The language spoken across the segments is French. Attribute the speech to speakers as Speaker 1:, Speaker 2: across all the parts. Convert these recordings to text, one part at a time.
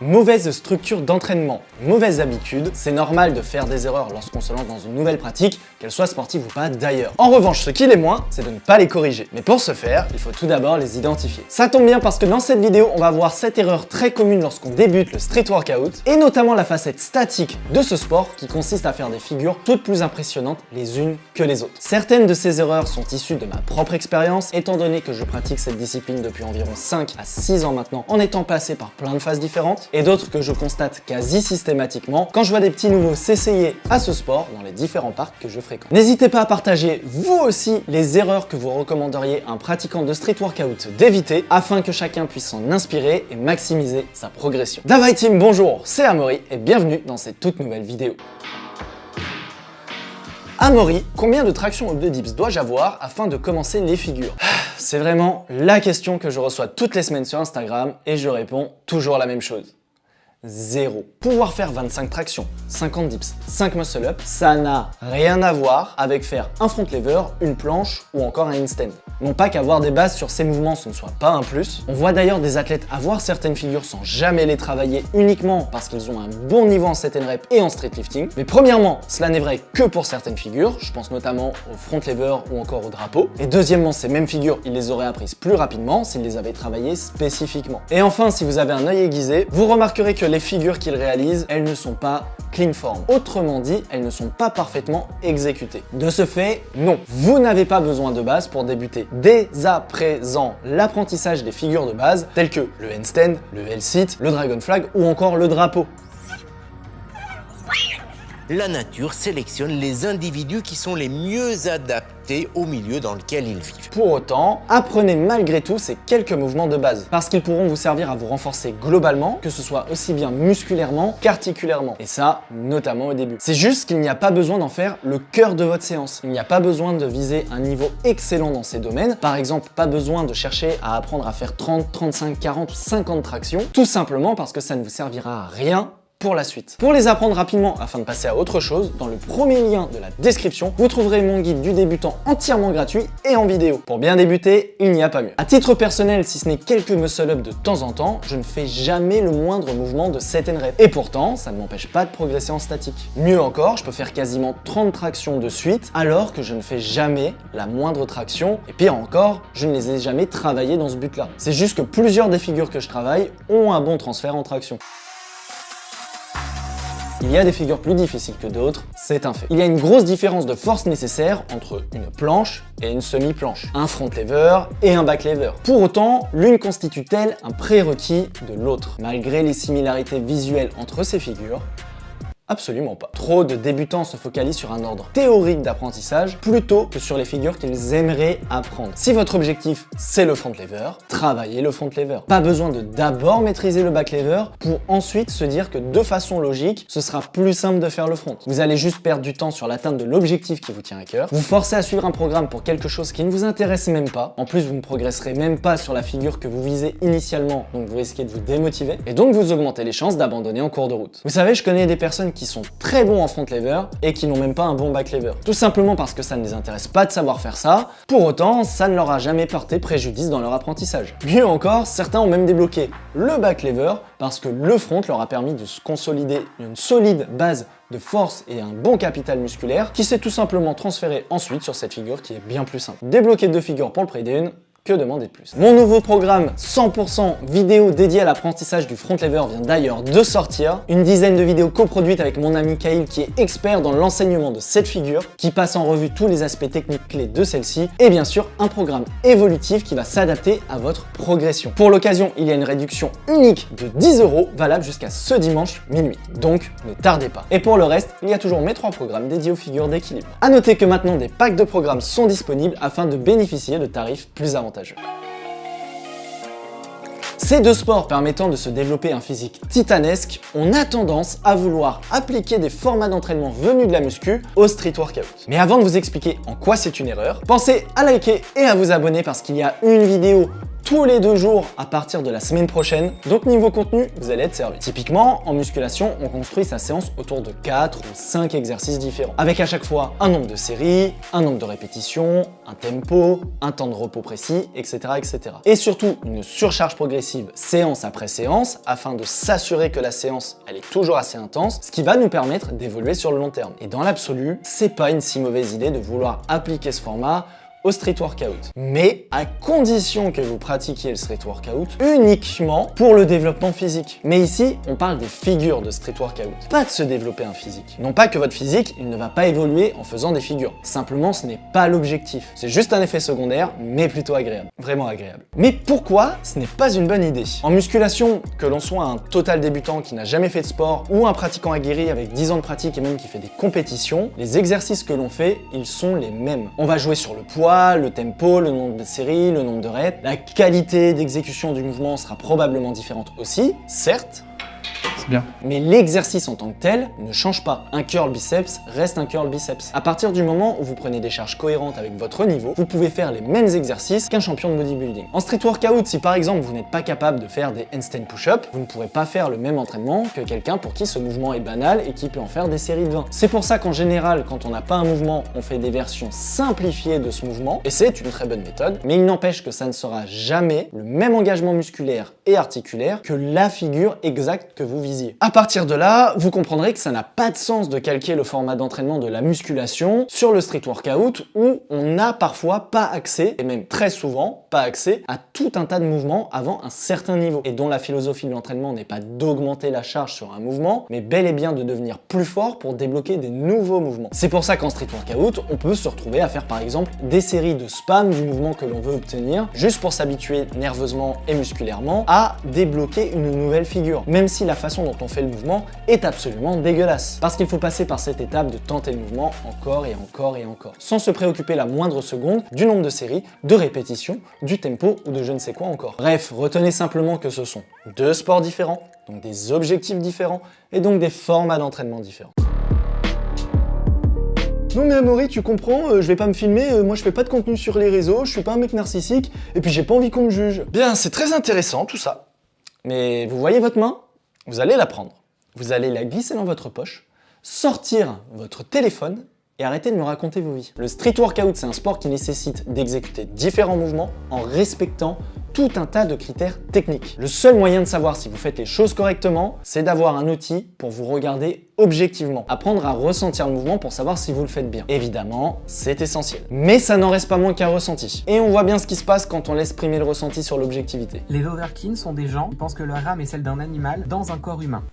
Speaker 1: Mauvaise structure d'entraînement, mauvaise habitude, c'est normal de faire des erreurs lorsqu'on se lance dans une nouvelle pratique, qu'elle soit sportive ou pas d'ailleurs. En revanche, ce qui l'est moins, c'est de ne pas les corriger. Mais pour ce faire, il faut tout d'abord les identifier. Ça tombe bien parce que dans cette vidéo, on va voir 7 erreurs très communes lorsqu'on débute le street workout, et notamment la facette statique de ce sport qui consiste à faire des figures toutes plus impressionnantes les unes que les autres. Certaines de ces erreurs sont issues de ma propre expérience, étant donné que je pratique cette discipline depuis environ 5 à 6 ans maintenant, en étant passé par plein de phases différentes, et d'autres que je constate quasi systématiquement quand je vois des petits nouveaux s'essayer à ce sport dans les différents parcs que je fréquente. N'hésitez pas à partager vous aussi les erreurs que vous recommanderiez à un pratiquant de street workout d'éviter afin que chacun puisse s'en inspirer et maximiser sa progression. Davai Team, bonjour, c'est Amaury et bienvenue dans cette toute nouvelle vidéo. Amaury, combien de tractions ou de dips dois-je avoir afin de commencer les figures? C'est vraiment la question que je reçois toutes les semaines sur Instagram et je réponds toujours la même chose. 0. Pouvoir faire 25 tractions, 50 dips, 5 muscle-up, ça n'a rien à voir avec faire un front lever, une planche ou encore un handstand. Non pas qu'avoir des bases sur ces mouvements ce ne soit pas un plus. On voit d'ailleurs des athlètes avoir certaines figures sans jamais les travailler uniquement parce qu'ils ont un bon niveau en set and rep et en street lifting. Mais premièrement, cela n'est vrai que pour certaines figures, je pense notamment au front lever ou encore au drapeau. Et deuxièmement, ces mêmes figures, ils les auraient apprises plus rapidement s'ils les avaient travaillées spécifiquement. Et enfin, si vous avez un œil aiguisé, vous remarquerez que les figures qu'ils réalisent, elles ne sont pas clean form. Autrement dit, elles ne sont pas parfaitement exécutées. De ce fait, non, vous n'avez pas besoin de base pour débuter dès à présent l'apprentissage des figures de base telles que le handstand, le L-sit, le dragon flag ou encore le drapeau.
Speaker 2: La nature sélectionne les individus qui sont les mieux adaptés au milieu dans lequel ils vivent.
Speaker 1: Pour autant, apprenez malgré tout ces quelques mouvements de base, parce qu'ils pourront vous servir à vous renforcer globalement, que ce soit aussi bien musculairement qu'articulairement, et ça, notamment au début. C'est juste qu'il n'y a pas besoin d'en faire le cœur de votre séance. Il n'y a pas besoin de viser un niveau excellent dans ces domaines, par exemple, pas besoin de chercher à apprendre à faire 30, 35, 40 ou 50 tractions, tout simplement parce que ça ne vous servira à rien pour la suite. Pour les apprendre rapidement afin de passer à autre chose, dans le premier lien de la description, vous trouverez mon guide du débutant entièrement gratuit et en vidéo. Pour bien débuter, il n'y a pas mieux. À titre personnel, si ce n'est quelques muscle-up de temps en temps, je ne fais jamais le moindre mouvement de set and rep. Et pourtant, ça ne m'empêche pas de progresser en statique. Mieux encore, je peux faire quasiment 30 tractions de suite alors que je ne fais jamais la moindre traction. Et pire encore, je ne les ai jamais travaillées dans ce but-là. C'est juste que plusieurs des figures que je travaille ont un bon transfert en traction. Il y a des figures plus difficiles que d'autres, c'est un fait. Il y a une grosse différence de force nécessaire entre une planche et une semi-planche, un front lever et un back lever. Pour autant, l'une constitue-t-elle un prérequis de l'autre? Malgré les similarités visuelles entre ces figures, absolument pas. Trop de débutants se focalisent sur un ordre théorique d'apprentissage plutôt que sur les figures qu'ils aimeraient apprendre. Si votre objectif c'est le front lever, travaillez le front lever. Pas besoin de d'abord maîtriser le back lever pour ensuite se dire que de façon logique, ce sera plus simple de faire le front. Vous allez juste perdre du temps sur l'atteinte de l'objectif qui vous tient à cœur, vous forcez à suivre un programme pour quelque chose qui ne vous intéresse même pas. En plus, vous ne progresserez même pas sur la figure que vous visez initialement, donc vous risquez de vous démotiver et donc vous augmentez les chances d'abandonner en cours de route. Vous savez, je connais des personnes qui sont très bons en front lever et qui n'ont même pas un bon back lever. Tout simplement parce que ça ne les intéresse pas de savoir faire ça. Pour autant, ça ne leur a jamais porté préjudice dans leur apprentissage. Mieux encore, certains ont même débloqué le back lever parce que le front leur a permis de se consolider une solide base de force et un bon capital musculaire qui s'est tout simplement transféré ensuite sur cette figure qui est bien plus simple. Débloquer 2 figures pour le pre-dune, que demander de plus? Mon nouveau programme 100% vidéo dédié à l'apprentissage du front lever vient d'ailleurs de sortir. Une dizaine de vidéos coproduites avec mon ami Kyle qui est expert dans l'enseignement de cette figure, qui passe en revue tous les aspects techniques clés de celle-ci, et bien sûr un programme évolutif qui va s'adapter à votre progression. Pour l'occasion, il y a une réduction unique de 10 € valable jusqu'à ce dimanche minuit. Donc ne tardez pas. Et pour le reste, il y a toujours mes 3 programmes dédiés aux figures d'équilibre. A noter que maintenant des packs de programmes sont disponibles afin de bénéficier de tarifs plus avantageux. Ces deux sports permettant de se développer un physique titanesque, on a tendance à vouloir appliquer des formats d'entraînement venus de la muscu au street workout. Mais avant de vous expliquer en quoi c'est une erreur, pensez à liker et à vous abonner parce qu'il y a une vidéo tous les 2 jours à partir de la semaine prochaine. Donc niveau contenu, vous allez être servi. Typiquement, en musculation, on construit sa séance autour de 4 ou 5 exercices différents, avec à chaque fois un nombre de séries, un nombre de répétitions, un tempo, un temps de repos précis, etc. etc. Et surtout, une surcharge progressive séance après séance, afin de s'assurer que la séance, elle est toujours assez intense, ce qui va nous permettre d'évoluer sur le long terme. Et dans l'absolu, c'est pas une si mauvaise idée de vouloir appliquer ce format au street workout. Mais à condition que vous pratiquiez le street workout uniquement pour le développement physique. Mais ici, on parle des figures de street workout, pas de se développer un physique. Non pas que votre physique, il ne va pas évoluer en faisant des figures. Simplement, ce n'est pas l'objectif. C'est juste un effet secondaire, mais plutôt agréable. Vraiment agréable. Mais pourquoi ce n'est pas une bonne idée? En musculation, que l'on soit un total débutant qui n'a jamais fait de sport ou un pratiquant aguerri avec 10 ans de pratique et même qui fait des compétitions, les exercices que l'on fait, ils sont les mêmes. On va jouer sur le poids, le tempo, le nombre de séries, le nombre de reps. La qualité d'exécution du mouvement sera probablement différente aussi, certes.
Speaker 3: C'est bien.
Speaker 1: Mais l'exercice en tant que tel ne change pas. Un curl biceps reste un curl biceps. À partir du moment où vous prenez des charges cohérentes avec votre niveau, vous pouvez faire les mêmes exercices qu'un champion de bodybuilding. En street workout, si par exemple vous n'êtes pas capable de faire des handstand push-up, vous ne pourrez pas faire le même entraînement que quelqu'un pour qui ce mouvement est banal et qui peut en faire des séries de 20. C'est pour ça qu'en général, quand on n'a pas un mouvement, on fait des versions simplifiées de ce mouvement, et c'est une très bonne méthode, mais il n'empêche que ça ne sera jamais le même engagement musculaire et articulaire que la figure exacte que vous visez. À partir de là, vous comprendrez que ça n'a pas de sens de calquer le format d'entraînement de la musculation sur le street workout où on n'a parfois pas accès, et même très souvent pas accès, à tout un tas de mouvements avant un certain niveau, et dont la philosophie de l'entraînement n'est pas d'augmenter la charge sur un mouvement, mais bel et bien de devenir plus fort pour débloquer des nouveaux mouvements. C'est pour ça qu'en street workout, on peut se retrouver à faire par exemple des séries de spam du mouvement que l'on veut obtenir, juste pour s'habituer nerveusement et musculairement à débloquer une nouvelle figure, même si la façon dont on fait le mouvement est absolument dégueulasse. Parce qu'il faut passer par cette étape de tenter le mouvement encore et encore et encore, sans se préoccuper la moindre seconde du nombre de séries, de répétitions, du tempo ou de je ne sais quoi encore. Bref, retenez simplement que ce sont 2 sports différents, donc des objectifs différents, et donc des formats d'entraînement différents. Non mais Amaury, tu comprends, je vais pas me filmer, moi je fais pas de contenu sur les réseaux, je suis pas un mec narcissique, et puis j'ai pas envie qu'on me juge. Bien, c'est très intéressant tout ça. Mais vous voyez votre main? Vous allez la prendre, vous allez la glisser dans votre poche, sortir votre téléphone et arrêtez de me raconter vos vies. Le street workout, c'est un sport qui nécessite d'exécuter différents mouvements en respectant tout un tas de critères techniques. Le seul moyen de savoir si vous faites les choses correctement, c'est d'avoir un outil pour vous regarder objectivement. Apprendre à ressentir le mouvement pour savoir si vous le faites bien. Évidemment, c'est essentiel. Mais ça n'en reste pas moins qu'un ressenti. Et on voit bien ce qui se passe quand on laisse primer le ressenti sur l'objectivité.
Speaker 4: Les overkins sont des gens qui pensent que leur âme est celle d'un animal dans un corps humain.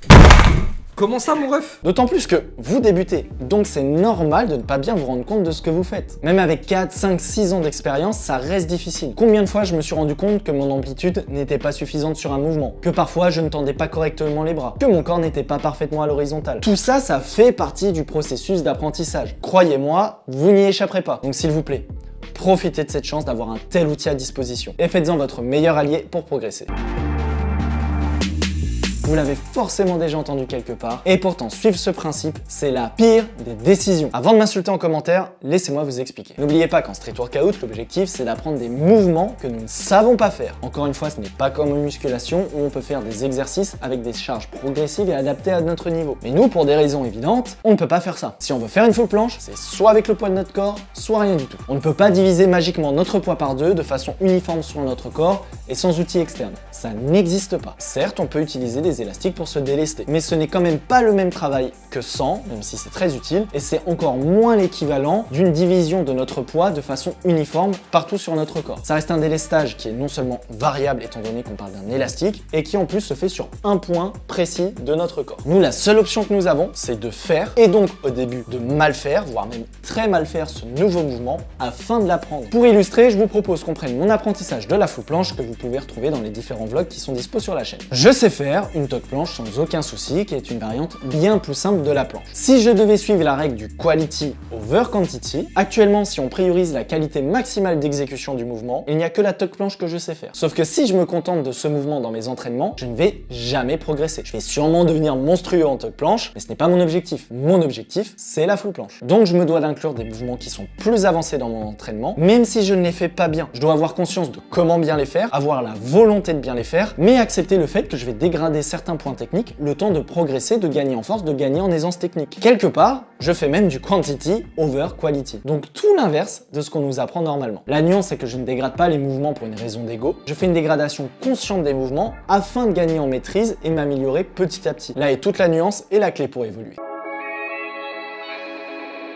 Speaker 3: Comment ça, mon ref?
Speaker 1: D'autant plus que vous débutez, donc c'est normal de ne pas bien vous rendre compte de ce que vous faites. Même avec 4, 5, 6 ans d'expérience, ça reste difficile. Combien de fois je me suis rendu compte que mon amplitude n'était pas suffisante sur un mouvement, que parfois je ne tendais pas correctement les bras, que mon corps n'était pas parfaitement à l'horizontale. Tout ça, ça fait partie du processus d'apprentissage. Croyez-moi, vous n'y échapperez pas. Donc s'il vous plaît, profitez de cette chance d'avoir un tel outil à disposition et faites-en votre meilleur allié pour progresser. Vous l'avez forcément déjà entendu quelque part, et pourtant suivre ce principe, c'est la pire des décisions. Avant de m'insulter en commentaire, laissez-moi vous expliquer. N'oubliez pas qu'en street workout, l'objectif c'est d'apprendre des mouvements que nous ne savons pas faire. Encore une fois, ce n'est pas comme en musculation où on peut faire des exercices avec des charges progressives et adaptées à notre niveau. Mais nous, pour des raisons évidentes, on ne peut pas faire ça. Si on veut faire une full planche, c'est soit avec le poids de notre corps, soit rien du tout. On ne peut pas diviser magiquement notre poids par 2 de façon uniforme sur notre corps et sans outils externes. Ça n'existe pas. Certes, on peut utiliser des élastiques pour se délester, mais ce n'est quand même pas le même travail que sans, même si c'est très utile, et c'est encore moins l'équivalent d'une division de notre poids de façon uniforme partout sur notre corps. Ça reste un délestage qui est non seulement variable étant donné qu'on parle d'un élastique, et qui en plus se fait sur un point précis de notre corps. Nous, la seule option que nous avons, c'est de faire, et donc au début de mal faire, voire même très mal faire ce nouveau mouvement, afin de l'apprendre. Pour illustrer, je vous propose qu'on prenne mon apprentissage de la full planche que vous pouvez retrouver dans les différents vlogs qui sont dispo sur la chaîne. Je sais faire une tuck planche sans aucun souci, qui est une variante bien plus simple de la planche. Si je devais suivre la règle du quality over quantity, actuellement si on priorise la qualité maximale d'exécution du mouvement, il n'y a que la tuck planche que je sais faire. Sauf que si je me contente de ce mouvement dans mes entraînements, je ne vais jamais progresser. Je vais sûrement devenir monstrueux en tuck planche, mais ce n'est pas mon objectif. Mon objectif, c'est la full planche. Donc je me dois d'inclure des mouvements qui sont plus avancés dans mon entraînement, même si je ne les fais pas bien. Je dois avoir conscience de comment bien les faire, avoir avoir la volonté de bien les faire, mais accepter le fait que je vais dégrader certains points techniques, le temps de progresser, de gagner en force, de gagner en aisance technique. Quelque part, je fais même du quantity over quality. Donc tout l'inverse de ce qu'on nous apprend normalement. La nuance, c'est que je ne dégrade pas les mouvements pour une raison d'ego, je fais une dégradation consciente des mouvements afin de gagner en maîtrise et m'améliorer petit à petit. Là est toute la nuance et la clé pour évoluer.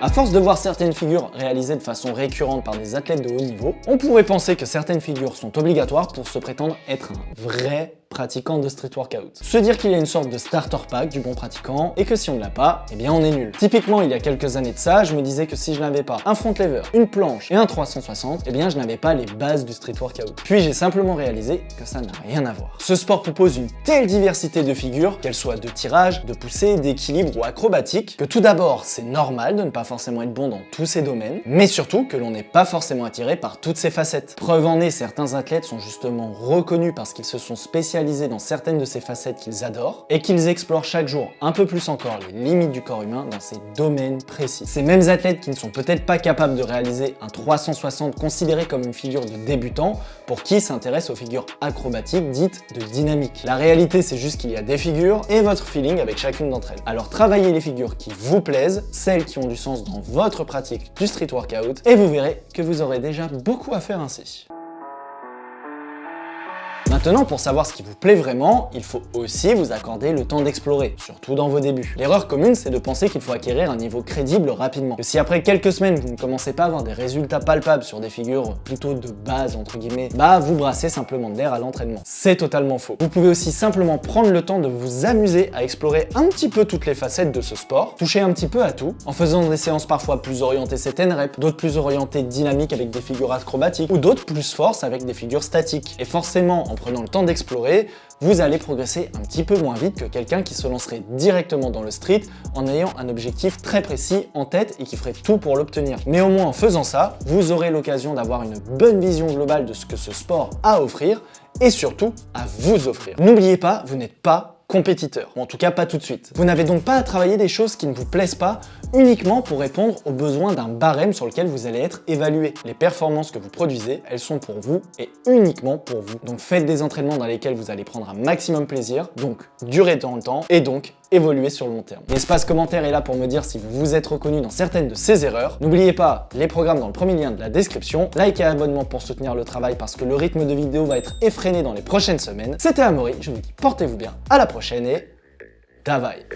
Speaker 1: À force de voir certaines figures réalisées de façon récurrente par des athlètes de haut niveau, on pourrait penser que certaines figures sont obligatoires pour se prétendre être un vrai pratiquant de street workout. Se dire qu'il y a une sorte de starter pack du bon pratiquant et que si on ne l'a pas, eh bien on est nul. Typiquement, il y a quelques années de ça, je me disais que si je n'avais pas un front lever, une planche et un 360, eh bien je n'avais pas les bases du street workout. Puis j'ai simplement réalisé que ça n'a rien à voir. Ce sport propose une telle diversité de figures, qu'elles soient de tirage, de poussée, d'équilibre ou acrobatique, que tout d'abord c'est normal de ne pas forcément être bon dans tous ces domaines, mais surtout que l'on n'est pas forcément attiré par toutes ces facettes. Preuve en est, certains athlètes sont justement reconnus parce qu'ils se sont spécialisés dans certaines de ces facettes qu'ils adorent et qu'ils explorent chaque jour un peu plus encore les limites du corps humain dans ces domaines précis. Ces mêmes athlètes qui ne sont peut-être pas capables de réaliser un 360 considéré comme une figure de débutant, pour qui s'intéresse aux figures acrobatiques dites de dynamique. La réalité, c'est juste qu'il y a des figures et votre feeling avec chacune d'entre elles. Alors travaillez les figures qui vous plaisent, celles qui ont du sens dans votre pratique du street workout, et vous verrez que vous aurez déjà beaucoup à faire ainsi. Maintenant, pour savoir ce qui vous plaît vraiment, il faut aussi vous accorder le temps d'explorer, surtout dans vos débuts. L'erreur commune, c'est de penser qu'il faut acquérir un niveau crédible rapidement. Que si après quelques semaines, vous ne commencez pas à avoir des résultats palpables sur des figures plutôt de base, entre guillemets, bah vous brassez simplement d'air à l'entraînement. C'est totalement faux. Vous pouvez aussi simplement prendre le temps de vous amuser à explorer un petit peu toutes les facettes de ce sport, toucher un petit peu à tout, en faisant des séances parfois plus orientées CTN rep, d'autres plus orientées dynamiques avec des figures acrobatiques, ou d'autres plus force avec des figures statiques. Et forcément, en prenant le temps d'explorer, vous allez progresser un petit peu moins vite que quelqu'un qui se lancerait directement dans le street en ayant un objectif très précis en tête et qui ferait tout pour l'obtenir. Mais au moins en faisant ça, vous aurez l'occasion d'avoir une bonne vision globale de ce que ce sport a à offrir et surtout à vous offrir. N'oubliez pas, vous n'êtes pas compétiteur, ou en tout cas pas tout de suite. Vous n'avez donc pas à travailler des choses qui ne vous plaisent pas uniquement pour répondre aux besoins d'un barème sur lequel vous allez être évalué. Les performances que vous produisez, elles sont pour vous et uniquement pour vous. Donc faites des entraînements dans lesquels vous allez prendre un maximum plaisir, donc durer dans le temps et donc évoluer sur le long terme. L'espace commentaire est là pour me dire si vous vous êtes reconnu dans certaines de ces erreurs. N'oubliez pas les programmes dans le premier lien de la description, like et abonnement pour soutenir le travail parce que le rythme de vidéo va être effréné dans les prochaines semaines. C'était Amaury, je vous dis portez-vous bien, à la prochaine et Davai.